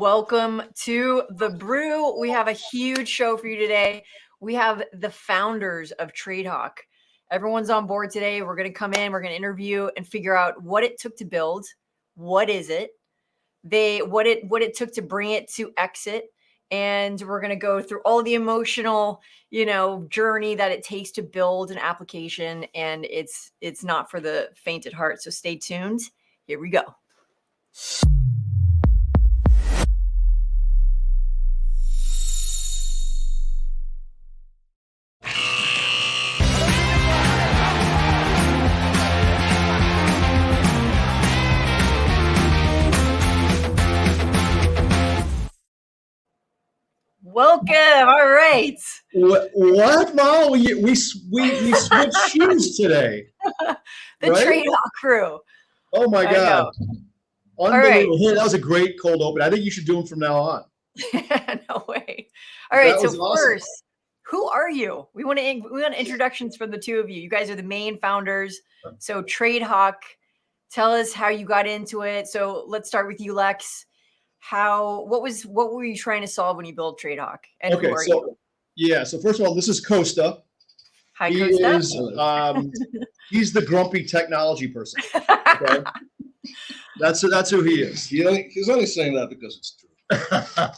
Welcome to the Brew. We have a huge show for you today. We have the founders of Tradier Hawk. Everyone's on board today. We're going to come in, we're going to interview and figure out what it took to build. What is it? What it took to bring it to exit. And we're going to go through all the emotional, journey that it takes to build an application. And it's not for the faint at heart. So stay tuned. Here we go. Welcome. All right. What, Mo? We switched shoes today. The right? Tradier Hawk crew. Oh my God! Unbelievable. Right. Hey, that was a great cold open. I think you should do them from now on. No way. All right. So awesome. First, who are you? We want introductions from the two of you. You guys are the main founders. So Tradier Hawk, tell us how you got into it. So let's start with you, Lex. What were you trying to solve when you built Tradier Hawk? And okay, who are you? Yeah, so first of all, this is Costa. Hi, Costa. He's the grumpy technology person. Okay? That's who he is. He's only saying that because it's true.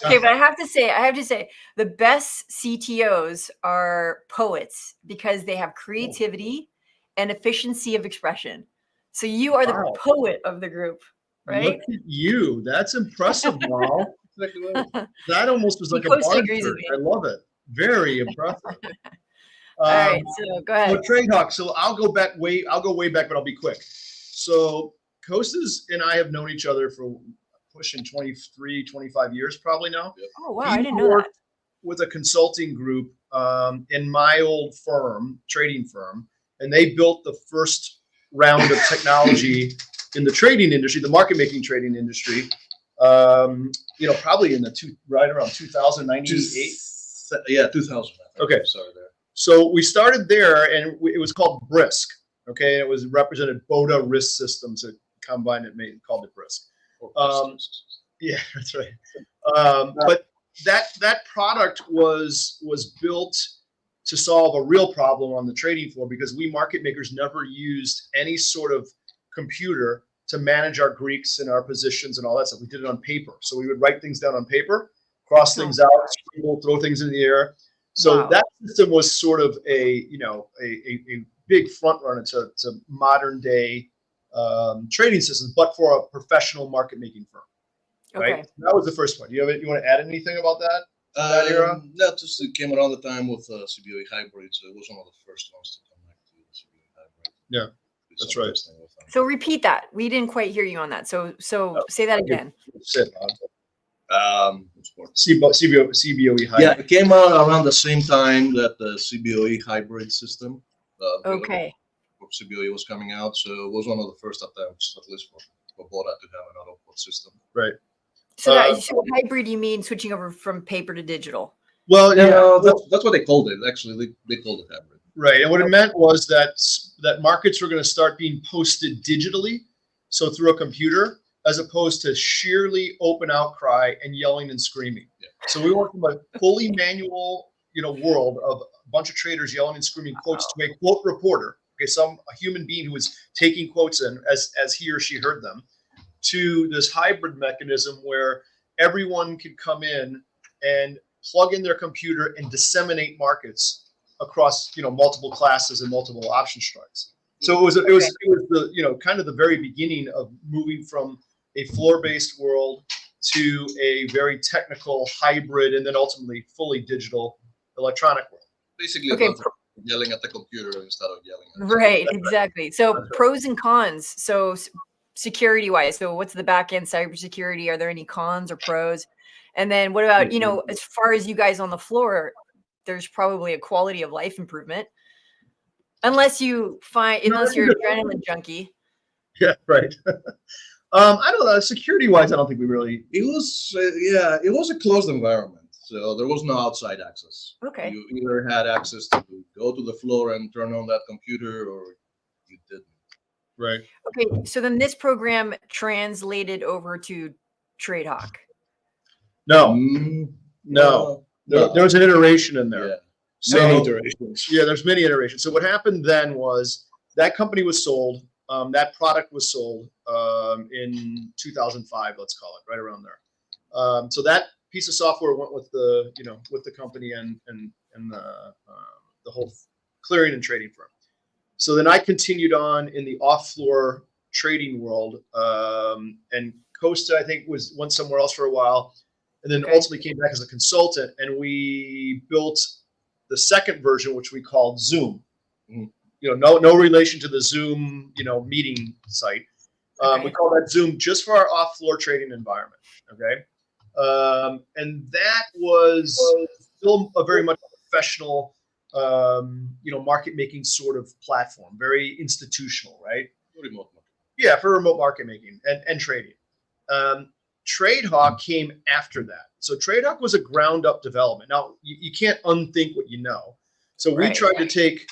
Okay, but I have to say, the best CTOs are poets because they have creativity and efficiency of expression. So you are the poet of the group. Right? Look at you. That's impressive, Mal. That almost was like a bar shirt. I love it. Very impressive. All right, so go ahead. So Tradier Hawk. So I'll go way back, but I'll be quick. So Costas and I have known each other for pushing 23, 25 years probably now. Oh, wow. I didn't know that. With a consulting group in my old firm, trading firm, and they built the first round of technology in the trading industry, the market making trading industry, probably in right around 2098. Yeah, 2000. Okay. Sorry there. So we started there, and it was called Brisk. Okay, it was represented Boda Risk Systems. A combine it called it Brisk. Yeah, that's right. But that product was built to solve a real problem on the trading floor because we market makers never used any sort of computer to manage our Greeks and our positions and all that stuff. We did it on paper. So we would write things down on paper, cross things out, scribble, throw things in the air. So that system was sort of a big front runner to modern day trading systems, but for a professional market making firm. Right? Okay. That was the first one. You want to add anything about that? That era? No, just it came around the time with CBOE hybrid. So it was one of the first ones to connect to the CBOE hybrid. Yeah. That's right. So repeat that. We didn't quite hear you on that. So say that again. CBOE hybrid. Yeah, it came out around the same time that the CBOE hybrid system. Okay. CBOE was coming out, so it was one of the first attempts, at least for Boda, to have an auto-port system. Right. So hybrid, you mean switching over from paper to digital? Well, that's what they called it. Actually, they called it hybrid. Right, and what it meant was that markets were going to start being posted digitally, so through a computer, as opposed to sheerly open outcry and yelling and screaming. Yeah. So we went from a fully manual, world of a bunch of traders yelling and screaming quotes to a quote reporter, a human being who was taking quotes in as he or she heard them, to this hybrid mechanism where everyone could come in and plug in their computer and disseminate markets across multiple classes and multiple option strikes. So it was the kind of the very beginning of moving from a floor-based world to a very technical hybrid and then ultimately fully digital electronic world. Basically, yelling at the computer instead of yelling at right, exactly. So pros and cons. So security wise, so what's the back end cybersecurity? Are there any cons or pros? And then what about, as far as you guys on the floor, there's probably a quality of life improvement. Unless you're an adrenaline junkie. Yeah, right. I don't know. Security wise, I don't think we really. It was a closed environment. So there was no outside access. Okay. You either had access to go to the floor and turn on that computer, or you didn't. Right. Okay. So then this program translated over to Tradier Hawk. No, Mm, no. no. There was an iteration in there. Yeah. So, Many iterations. yeah, there's many iterations. So what happened then was that company was sold. That product was sold in 2005, let's call it, right around there. So that piece of software went with the, with the company and the whole clearing and trading firm. So then I continued on in the off-floor trading world, and Costa, I think, went somewhere else for a while, and then ultimately came back as a consultant, and we built the second version, which we called Zoom. No relation to the Zoom, meeting site. We call that Zoom just for our off-floor trading environment. Okay. And that was still a very much professional, market making sort of platform, very institutional, right? Remote market. Yeah, for remote market making and trading. TradeHawk came after that. So TradeHawk was a ground up development. Now you can't unthink what you know. So we tried to take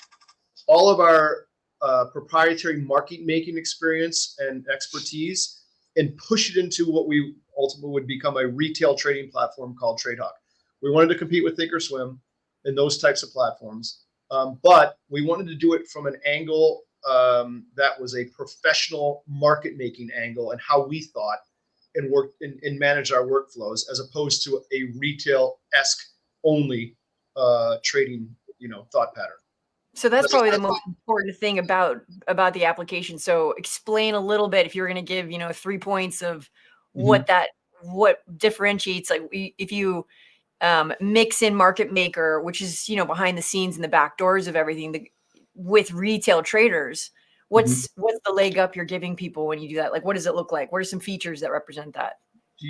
all of our proprietary market making experience and expertise and push it into what we ultimately would become a retail trading platform called TradeHawk. We wanted to compete with Thinkorswim and those types of platforms, but we wanted to do it from an angle that was a professional market making angle and how we thought and worked and managed our workflows, as opposed to a retail-esque only trading, thought pattern. So that's probably the most important thing about the application. So explain a little bit, if you're going to give, 3 points of what differentiates, like if you mix in market maker, which is, behind the scenes in the back doors of everything, with retail traders, what's the leg up you're giving people when you do that? Like, what does it look like? What are some features that represent that?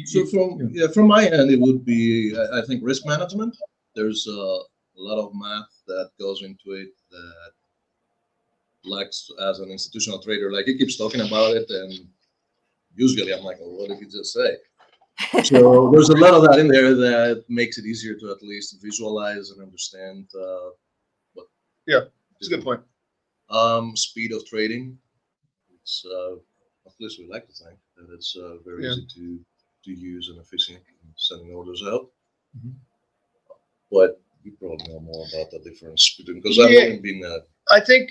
So from my end, it would be, I think, risk management. There's a lot of math that goes into it that Lex, as an institutional trader, like, he keeps talking about it, and usually I'm like, what did he just say? So there's a lot of that in there that makes it easier to at least visualize and understand what. Yeah, it's a good point. Speed of trading. It's at least we like to think that it's very easy to use and efficient in sending orders out. But you probably know more about the difference between, because I've only been. I think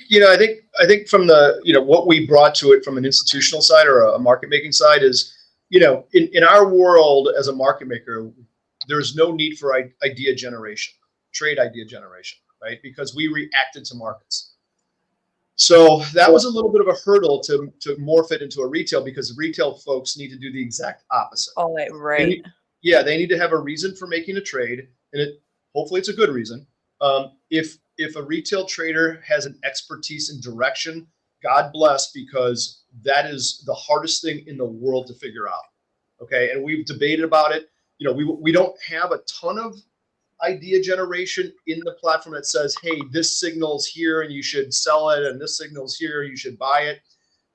from the what we brought to it from an institutional side or a market making side is, in our world as a market maker, there's no need for idea generation, trade idea generation, right? Because we reacted to markets. So that was a little bit of a hurdle to morph it into a retail, because retail folks need to do the exact opposite. Oh, right. They need to have a reason for making a trade, and hopefully it's a good reason. If a retail trader has an expertise in direction, God bless, because that is the hardest thing in the world to figure out. Okay, and we've debated about it. We don't have a ton of idea generation in the platform that says, hey, this signal's here and you should sell it, and this signal's here, you should buy it.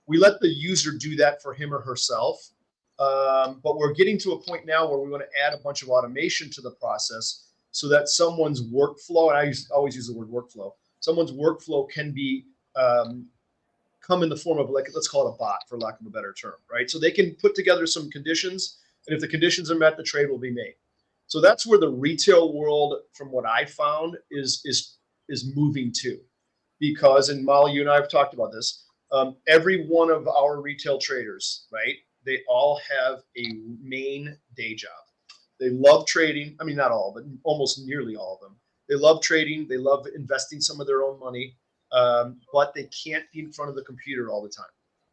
We let the user do that for him or herself. But we're getting to a point now where we want to add a bunch of automation to the process, so that someone's workflow, and I always use the word workflow, someone's workflow can be come in the form of, like, let's call it a bot, for lack of a better term, right? So they can put together some conditions, and if the conditions are met, the trade will be made. So that's where the retail world, from what I found, is moving to, because, and Molly, you and I have talked about this. Every one of our retail traders, right? They all have a main day job. They love trading. I mean, not all, but almost nearly all of them. They love trading. They love investing some of their own money, but they can't be in front of the computer all the time.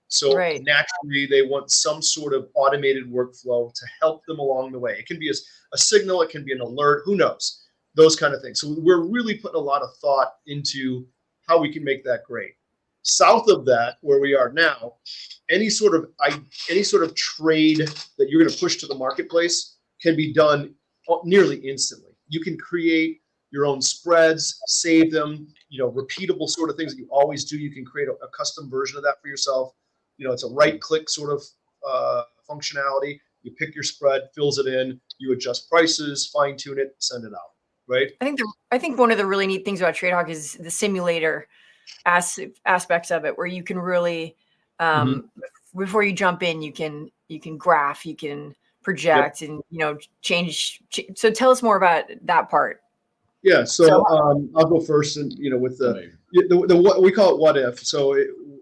So naturally, they want some sort of automated workflow to help them along the way. It can be a signal. It can be an alert. Who knows? Those kind of things. So we're really putting a lot of thought into how we can make that great. South of that, where we are now, any sort of trade that you're going to push to the marketplace can be done nearly instantly. You can create your own spreads, save them, repeatable sort of things that you always do. You can create a custom version of that for yourself. It's a right-click sort of functionality. You pick your spread, fills it in, you adjust prices, fine-tune it, send it out, right? I think one of the really neat things about TradeHawk is the simulator aspects of it, where you can really, before you jump in, you can graph, you can project and change. So tell us more about that part. Yeah, so I'll go first, and with the what we call it, what if. So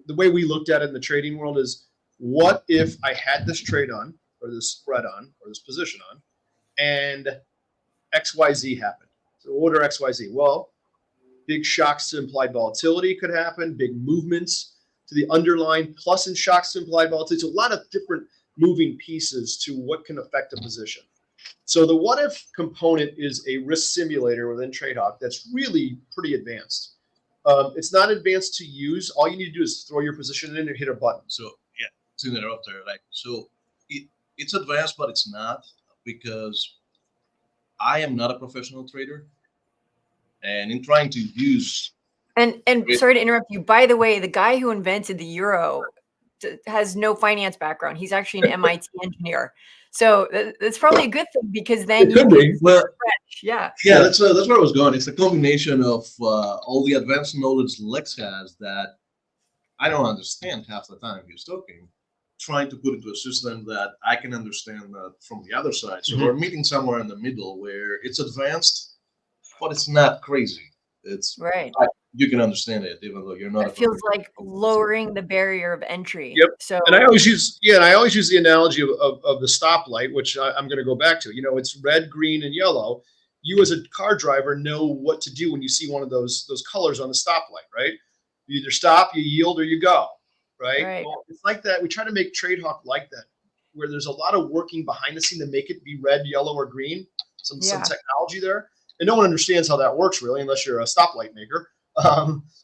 the way we looked at it in the trading world is, what if I had this trade on, or this spread on, or this position on, and XYZ happened. So what are XYZ? Well, big shocks to implied volatility could happen, big movements to the underlying, plus and shocks to implied volatility. So a lot of different moving pieces to what can affect a position. So the what if component is a risk simulator within TradeHawk that's really pretty advanced. It's not advanced to use. All you need to do is throw your position in and hit a button. So yeah, to interrupt there, it's advanced, but it's not, because I am not a professional trader, and in trying to use and sorry to interrupt you. By the way, the guy who invented the euro has no finance background. He's actually an MIT engineer. So that's probably a good thing, because then you can yeah, that's where I was going. It's a combination of all the advanced knowledge Lex has that I don't understand half the time he's talking, trying to put into a system that I can understand from the other side. So we're meeting somewhere in the middle where it's advanced, but it's not crazy. It's right. You can understand it, even though you're not. It feels like lowering the barrier of entry. Yep. So, and I always use the analogy of the stoplight, which I'm going to go back to. It's red, green, and yellow. You as a car driver know what to do when you see one of those colors on the stoplight, right? You either stop, you yield, or you go, right? Well, it's like that. We try to make TradeHawk like that, where there's a lot of working behind the scene to make it be red, yellow, or green. Some technology there, and no one understands how that works really, unless you're a stoplight maker.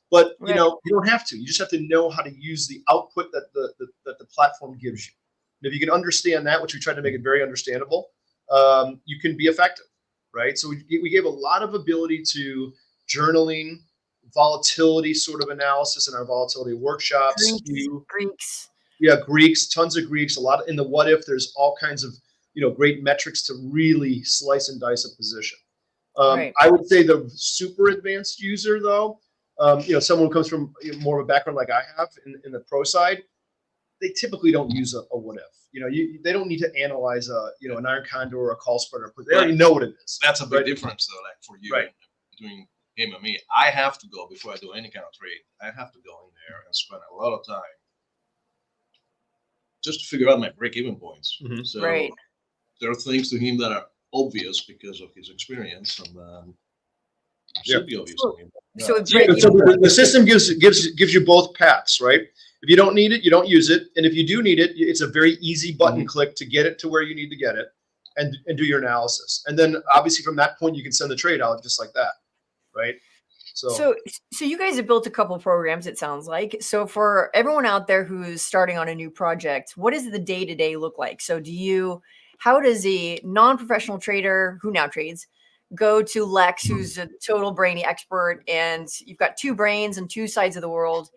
But you don't have to. You just have to know how to use the output that the platform gives you. And if you can understand that, which we tried to make it very understandable, you can be effective, right? So we gave a lot of ability to journaling, volatility sort of analysis in our volatility workshops. Greeks. Yeah, Greeks, tons of Greeks. A lot in the what if. There's all kinds of great metrics to really slice and dice a position. I would say the super advanced user, though, someone who comes from more of a background like I have in the pro side, they typically don't use a what if. They don't need to analyze an iron condor or a call spreader. They already know what it is. That's a big difference, though. Like for you, between him and me, I have to go before I do any kind of trade. I have to go in there and spend a lot of time just to figure out my break-even points. Mm-hmm. So there are things to him that are obvious because of his experience, and should be obvious to him. So the system gives you both paths, right? If you don't need it, you don't use it, and if you do need it, it's a very easy button click to get it to where you need to get it, and do your analysis. And then obviously from that point, you can send the trade out just like that, right? So you guys have built a couple of programs, it sounds like. So for everyone out there who's starting on a new project, what does the day-to-day look like? So how does a non-professional trader who now trades go to Lex, who's a total brainy expert, and you've got two brains on two sides of the world?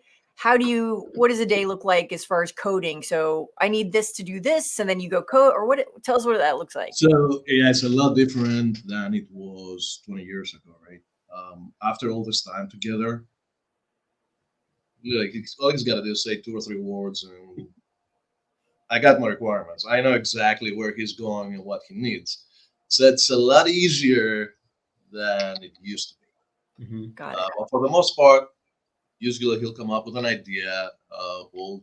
What does a day look like as far as coding? So I need this to do this, and then you go code, or tell us what that looks like. So yeah, it's a lot different than it was 20 years ago, right? After all this time together, all he's got to do is say 2 or 3 words, and I got my requirements. I know exactly where he's going and what he needs. So it's a lot easier than it used to be. Mm-hmm. Got it. But for the most part, usually he'll come up with an idea. We'll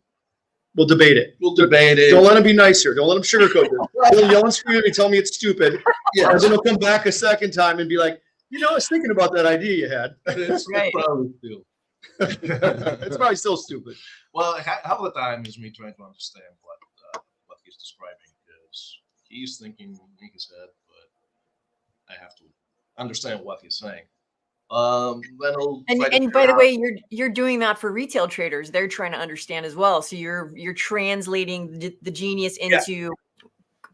debate it. Don't let him be nice here. Don't let him sugarcoat it. He'll yell and scream at me, tell me it's stupid. Yeah. And then he'll come back a second time and be like, I was thinking about that idea you had. It's probably still. It's probably still stupid. Well, half the time is me trying to understand what he's describing, because he's thinking in his head, but I have to understand what he's saying. And by the way, you're doing that for retail traders. They're trying to understand as well. So you're translating the genius into.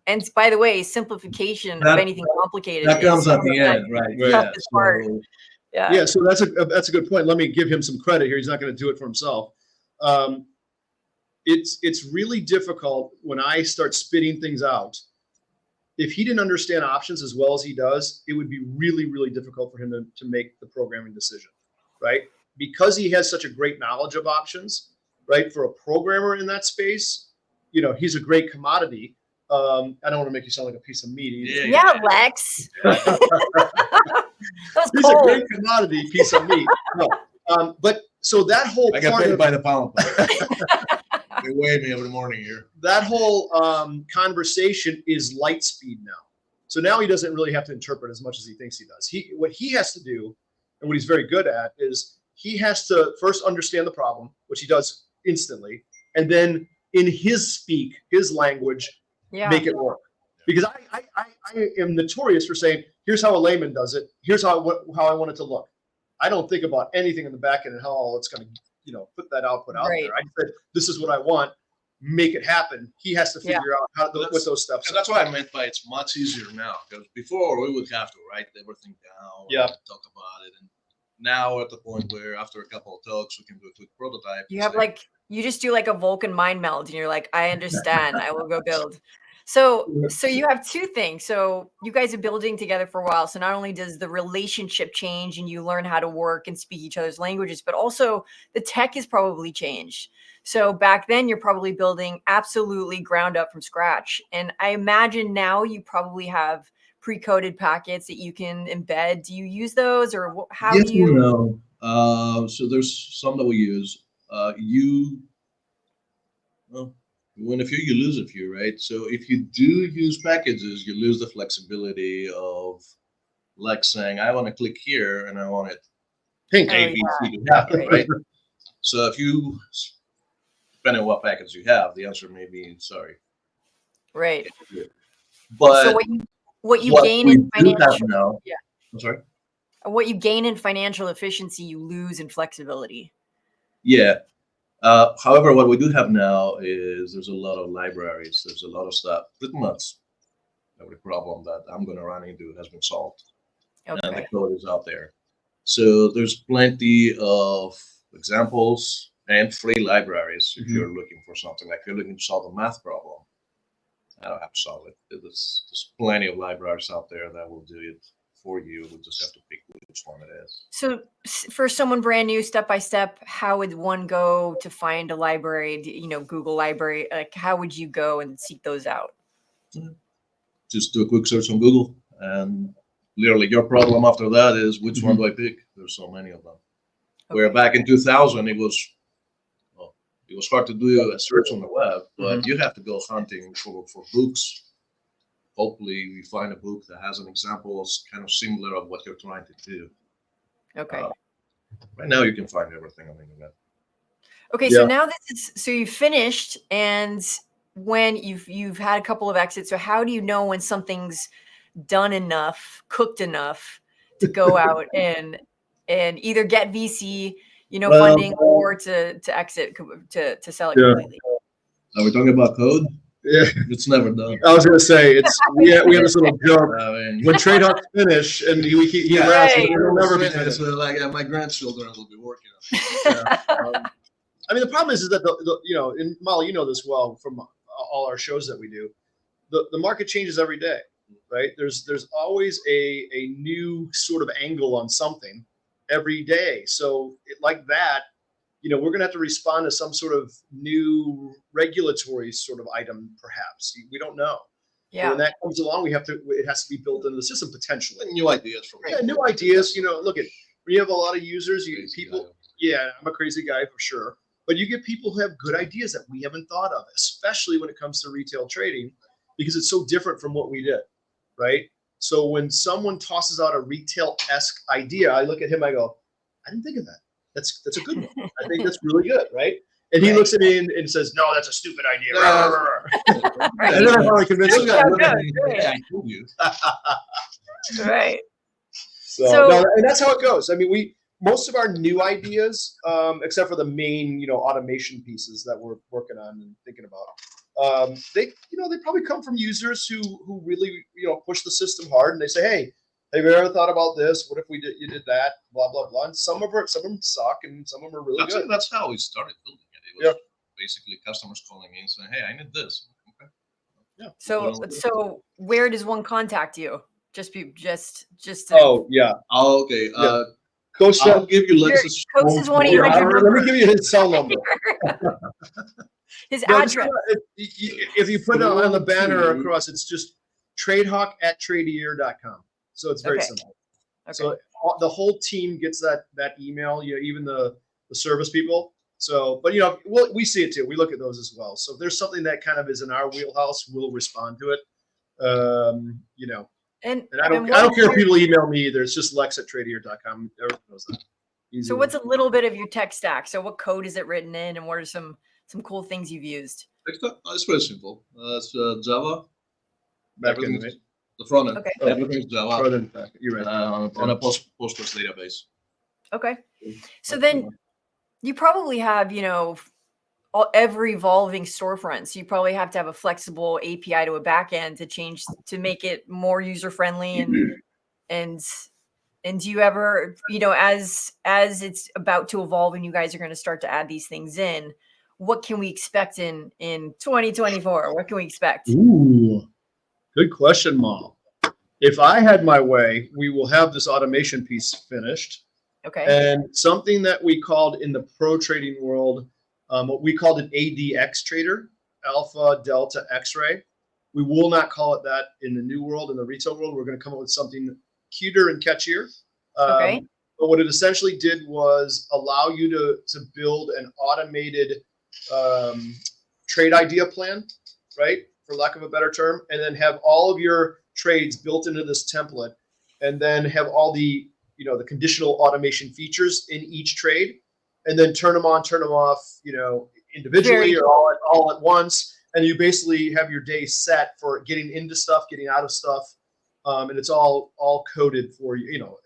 And by the way, simplification of anything complicated. That comes at the end, right? Yeah. So that's a good point. Let me give him some credit here. He's not going to do it for himself. It's really difficult when I start spitting things out. If he didn't understand options as well as he does, it would be really, really difficult for him to make the programming decision, right? Because he has such a great knowledge of options, right? For a programmer in that space, he's a great commodity. I don't want to make you sound like a piece of meat either. Yeah, Lex. That was He's a cold. great commodity piece of meat. No. But so that whole I get part paid of by the pound. They weigh me every morning here. that whole conversation is light speed now. So now he doesn't really have to interpret as much as he thinks he does. What he has to do, and what he's very good at, is he has to first understand the problem, which he does instantly, and then in his speak, his language, make it work. Because I am notorious for saying, here's how a layman does it. Here's how I want it to look. I don't think about anything in the back end and how it's going to, put that output out there. I said, this is what I want. Make it happen. He has to figure out what those steps are. That's what I meant by it's much easier now. Because before we would have to write everything down, talk about it, and now at the point where after a couple of talks we can do a quick prototype. You just do like a Vulcan mind meld, and you're like, I understand. I will go build. So you have two things. So you guys are building together for a while. So not only does the relationship change and you learn how to work and speak each other's languages, but also the tech has probably changed. So back then you're probably building absolutely ground up from scratch. And I imagine now you probably have pre-coded packets that you can embed. Do you use those, or how do you? No. So there's some that we use. Win a few, you lose a few, right? So if you do use packages, you lose the flexibility of like saying, I want to click here and I want it pink A, B, C to happen, right? So if you, depending on what package you have, the answer may be sorry. Right. But so what you gain in financial now, I'm sorry. What you gain in financial efficiency, you lose in flexibility. Yeah. However, what we do have now is there's a lot of libraries. There's a lot of stuff. Pretty much every problem that I'm going to run into has been solved. And the code is out there. So there's plenty of examples and free libraries if you're looking for something. Like if you're looking to solve a math problem, I don't have to solve it. There's plenty of libraries out there that will do it for you. We just have to pick which one it is. So for someone brand new, step by step, how would one go to find a library, Google library? Like, how would you go and seek those out? Just do a quick search on Google, and literally your problem after that is which one do I pick? There's so many of them. Where back in 2000, it was hard to do a search on the web, but you have to go hunting for books. Hopefully we find a book that has an example kind of similar of what you're trying to do. Okay. Right now you can find everything on the internet. Okay, so now so you finished, and when you've had a couple of exits, so how do you know when something's done enough, cooked enough to go out and either get VC, funding, or to exit, to sell it completely? Are we talking about code? Yeah, it's never done. I was going to say we have this little joke when Trade Hawk's finish and he will never be finished. So my grandchildren will be working on it. I mean, the problem is that and Molly, you know this well from all our shows that we do. The market changes every day, right? There's always a new sort of angle on something every day. So like that. We're going to have to respond to some sort of new regulatory sort of item, perhaps. We don't know. Yeah. When that comes along, it has to be built into the system potentially. And new ideas from new ideas. Look at when you have a lot of users, people. Yeah, I'm a crazy guy for sure. But you get people who have good ideas that we haven't thought of, especially when it comes to retail trading, because it's so different from what we did, right? So when someone tosses out a retail-esque idea, I look at him, I go, I didn't think of that. That's a good one. I think that's really good, right? And he looks at me and says, "No, that's a stupid idea." And then I finally convinced him. I told you. Right. So and that's how it goes. I mean, most of our new ideas, except for the main, automation pieces that we're working on and thinking about, they probably come from users who really, push the system hard, and they say, "Hey, have you ever thought about this? What if you did that? Blah blah blah." And some of them suck, and some of them are really good. That's how we started building it. It was basically customers calling me and saying, "Hey, I need this." Okay. Yeah. So where does one contact you? Just. Oh yeah. Oh, okay. Coach, I'll give you Lexus. Coach is 1-800 number. Let me give you his cell number. His No, just address. if you put it on the banner across, it's just tradehawk@tradier.com. So it's very Okay. simple. Okay. So the whole team gets that email, even the service people. So, but we see it too. We look at those as well. So if there's something that kind of is in our wheelhouse, we'll respond to it. And I don't care if people email me either. It's just lex@tradier.com. Everyone knows that. So what's a little bit of your tech stack? So what code is it written in, and what are some cool things you've used? It's very simple. It's Java. Backend, right? The front end. Okay. Everything's Java. Front end, back. You're right. On a Postgres database. Okay. So then you probably have, ever evolving storefront. So you probably have to have a flexible API to a backend to change to make it more user friendly and do you ever, as it's about to evolve and you guys are going to start to add these things in, what can we expect in 2024? What can we expect? Ooh, good question, Mom. If I had my way, we will have this automation piece finished. Okay. And something that we called in the pro trading world, we called it ADX trader, Alpha Delta X-ray. We will not call it that in the new world, in the retail world. We're going to come up with something cuter and catchier. Okay. But what it essentially did was allow you to build an automated trade idea plan, right? For lack of a better term, and then have all of your trades built into this template, and then have all the the conditional automation features in each trade, and then turn them on, turn them off, individually or all at once. And you basically have your day set for getting into stuff, getting out of stuff. And it's all coded for you.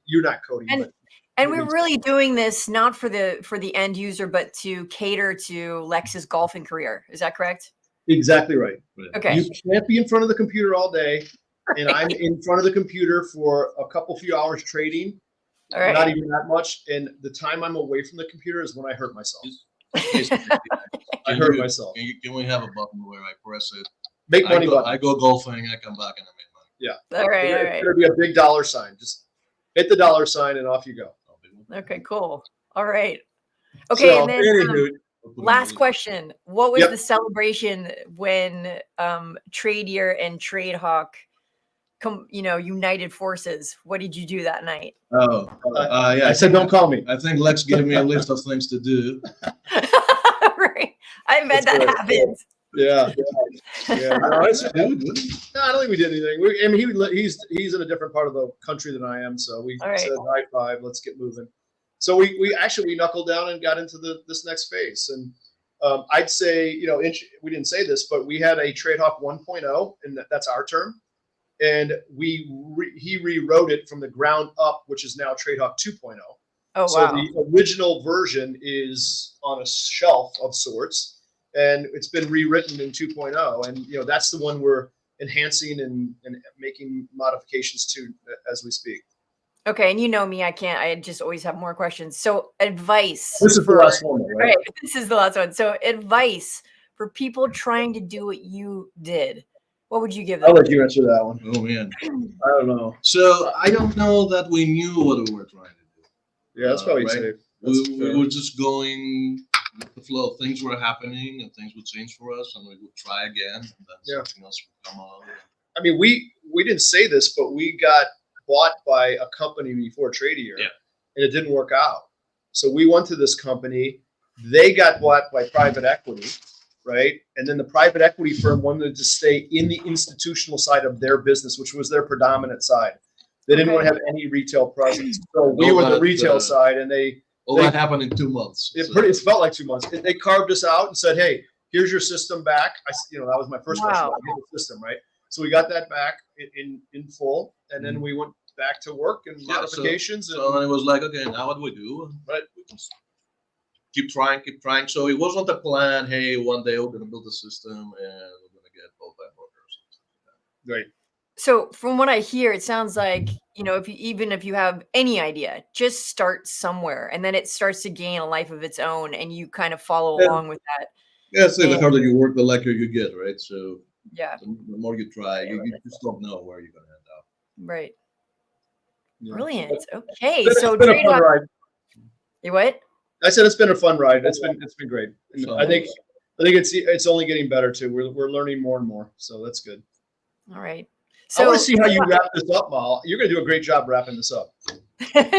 You're not coding. And we're really doing this not for the end user, but to cater to Lex's golfing career. Is that correct? Exactly right. Okay. You can't be in front of the computer all day, and I'm in front of the computer for a few hours trading. All right. Not even that much. And the time I'm away from the computer is when I hurt myself. I hurt myself. Can we have a button where I press it? Make money button. I go golfing, I come back, and I make money. Yeah. All right. There's going to be a big dollar sign. Just hit the dollar sign and off you go. Okay, cool. All right. Okay, so, and then last question. What was the celebration when Tradier and Trade Hawk united forces? What did you do that night? Oh, yeah. I said, don't call me. I think Lex gave me a list of things to do. Right. I bet that happened. Yeah. No, I don't think we did anything. He's in a different part of the country than I am, so we said high five. Let's get moving. So we actually knuckled down and got into this next phase. And I'd say we didn't say this, but we had a TradeHawk 1.0, and that's our term. And he rewrote it from the ground up, which is now TradeHawk 2.0. Oh, so wow. The original version is on a shelf of sorts, and it's been rewritten in 2.0. And that's the one we're enhancing and making modifications to as we speak. Okay, and me, I just always have more questions. So advice. This is the last one, right? Right, this is the last one. So advice for people trying to do what you did. What would you give them? I'll let you answer that one. Oh, man. I don't know. So I don't know that we knew what we were trying to do. Yeah, that's probably right? safe. We were just going with the flow. Things were happening and things would change for us, and we would try again, and then something else would come along. I mean, we didn't say this, but we got bought by a company before Tradier, and it didn't work out. So we went to this company. They got bought by private equity, right? And then the private equity firm wanted to stay in the institutional side of their business, which was their predominant side. They didn't want to have any retail presence. So we were the retail side, and that happened in 2 months. It felt like 2 months. They carved us out and said, "Hey, here's your system back." That was my first question. The system, right? So we got that back in full, and then we went back to work and modifications. So then it was like, okay, now what do we do? Right, we can keep trying. So it wasn't a plan. Hey, one day we're going to build a system and we're going to get full-time workers. Right. So from what I hear, it sounds like if you have any idea, just start somewhere, and then it starts to gain a life of its own, and you kind of follow along with that. Yeah, so the harder you work, the luckier you get, right? So the more you try, you just don't know where you're going to end up. Right. Yeah. Brilliant. Okay, it's so been a fun ride. You what? I said it's been a fun ride. It's been great. And I think I think it's only getting better too. We're learning more and more, so that's good. All right. I So want to see how you wrap this up, Mal. You're going to do a great job wrapping this up.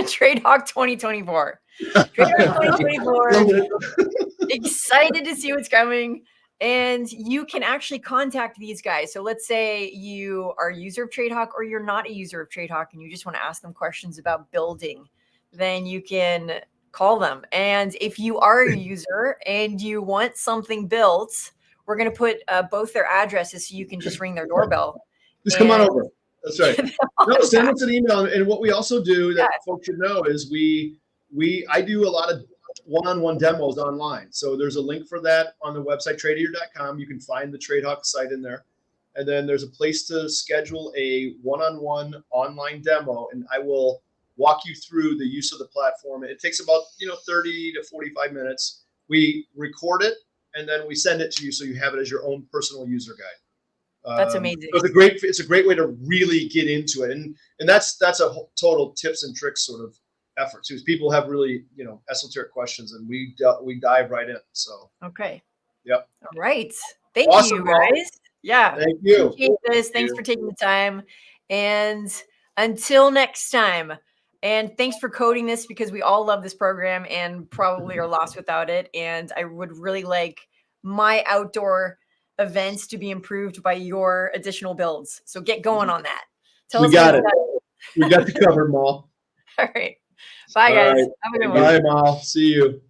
Trade Hawk 2024. Trade Hawk 2024. Excited to see what's coming. And you can actually contact these guys. So let's say you are a user of Trade Hawk or you're not a user of Trade Hawk and you just want to ask them questions about building, then you can call them. And if you are a user and you want something built, we're going to put both their addresses so you can just ring their doorbell. Just come on over. That's right. No, send us an email. And what we also do that folks should know is I do a lot of one-on-one demos online. So there's a link for that on the website, tradier.com. You can find the Trade Hawk site in there. And then there's a place to schedule a one-on-one online demo, and I will walk you through the use of the platform. It takes about 30 to 45 minutes. We record it, and then we send it to you so you have it as your own personal user guide. That's amazing. So it's a great way to really get into it. And that's a total tips and tricks sort of effort too. People have really, esoteric questions, and we dive right in. So okay. Yep. All right. Thank you guys. Yeah. Thank you. Appreciate this. Thanks for taking the time. And until next time. And thanks for coding this, because we all love this program and probably are lost without it. And I would really like my outdoor events to be improved by your additional builds. So get going on that. We got it. We got the cover, Mal. All right. Bye, guys. Have a good one. Bye, Mal. See you.